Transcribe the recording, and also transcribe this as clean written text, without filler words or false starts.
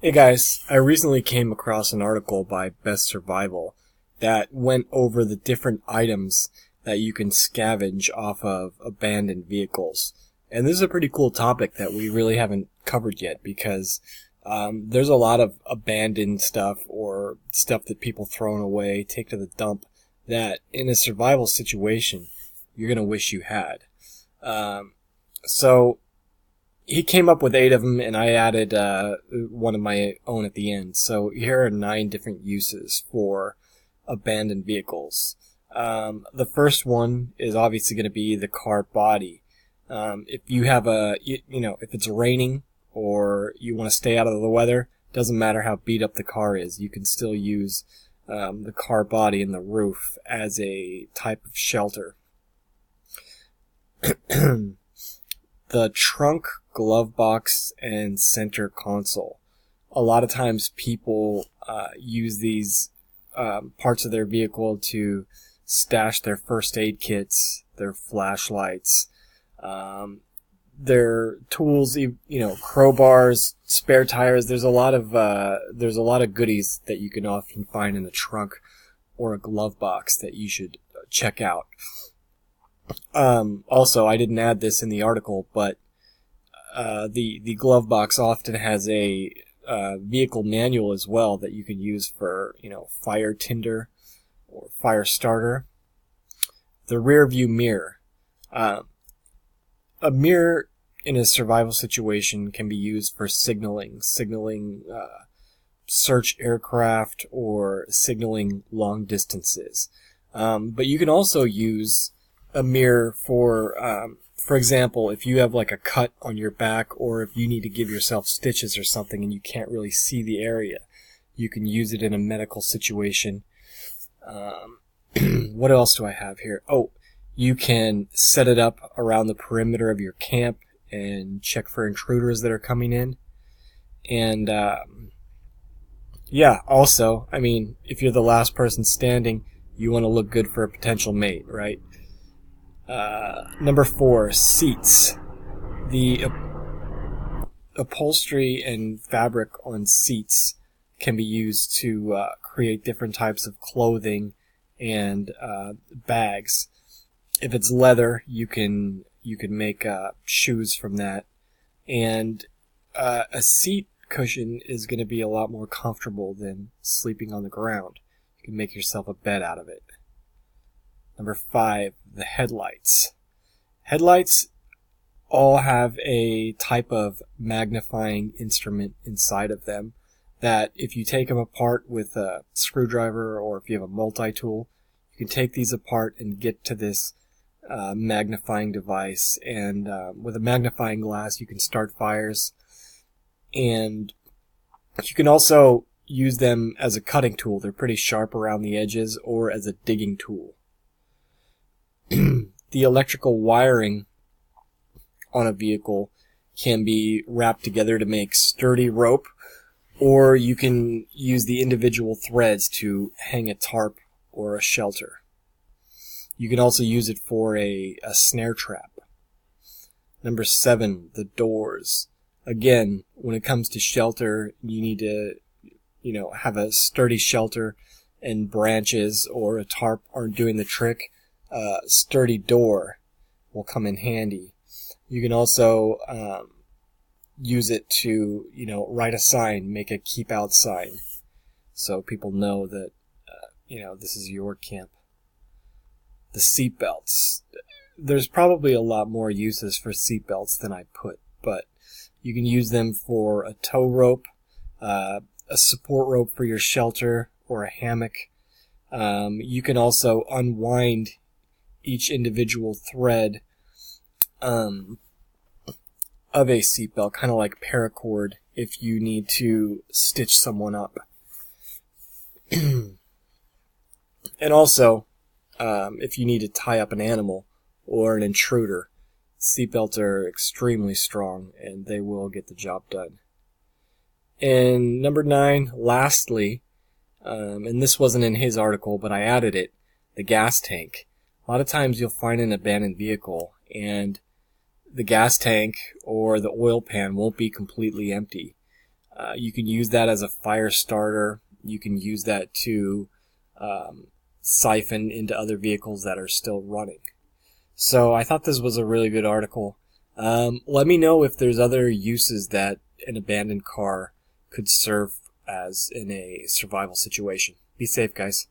Hey guys, I recently came across an article by Best Survival that went over the different items that you can scavenge off of abandoned vehicles. And this is a pretty cool topic that we really haven't covered yet because there's a lot of abandoned stuff or stuff that people throw away, take to the dump, that in a survival situation you're going to wish you had. So he came up with 8 of them, and I added one of my own at the end. So here are 9 different uses for abandoned vehicles. The first one is obviously going to be the car body. If you have if it's raining or you want to stay out of the weather, doesn't matter how beat up the car is, you can still use the car body and the roof as a type of shelter. The trunk, glove box, and center console. A lot of times people use these parts of their vehicle to stash their first aid kits, their flashlights, their tools, crowbars, spare tires. There's a lot of goodies that you can often find in a trunk or a glove box that you should check out. Also, I didn't add this in the article, but the glove box often has a vehicle manual as well that you can use for, fire tinder or fire starter. The rear view mirror. A mirror in a survival situation can be used for signaling search aircraft or signaling long distances. But you can also use a mirror for example, if you have like a cut on your back, or if you need to give yourself stitches or something and you can't really see the area, you can use it in a medical situation. What else do I have here? Oh, you can set it up around the perimeter of your camp and check for intruders that are coming in. And also, if you're the last person standing, you want to look good for a potential mate, right? Number 4, seats. The upholstery and fabric on seats can be used to create different types of clothing and bags. If it's leather, you can make shoes from that. And a seat cushion is going to be a lot more comfortable than sleeping on the ground. You can make yourself a bed out of it. Number 5, the headlights. Headlights all have a type of magnifying instrument inside of them that if you take them apart with a screwdriver, or if you have a multi-tool, you can take these apart and get to this magnifying device. And with a magnifying glass, you can start fires. And you can also use them as a cutting tool. They're pretty sharp around the edges, or as a digging tool. The electrical wiring on a vehicle can be wrapped together to make sturdy rope, or you can use the individual threads to hang a tarp or a shelter. You can also use it for a snare trap. Number 7, the doors. Again, when it comes to shelter, you need to, have a sturdy shelter, and branches or a tarp aren't doing the trick. Sturdy door will come in handy. You can also use it to, write a sign, make a keep out sign, so people know that, this is your camp. The seat belts. There's probably a lot more uses for seat belts than I put, but you can use them for a tow rope, a support rope for your shelter, or a hammock. You can also unwind each individual thread of a seatbelt, kind of like paracord, if you need to stitch someone up. And also, if you need to tie up an animal or an intruder, seatbelts are extremely strong and they will get the job done. And number 9, lastly, and this wasn't in his article, but I added it, the gas tank. A lot of times you'll find an abandoned vehicle and the gas tank or the oil pan won't be completely empty. You can use that as a fire starter. You can use that to siphon into other vehicles that are still running. So I thought this was a really good article. Let me know if there's other uses that an abandoned car could serve as in a survival situation. Be safe, guys.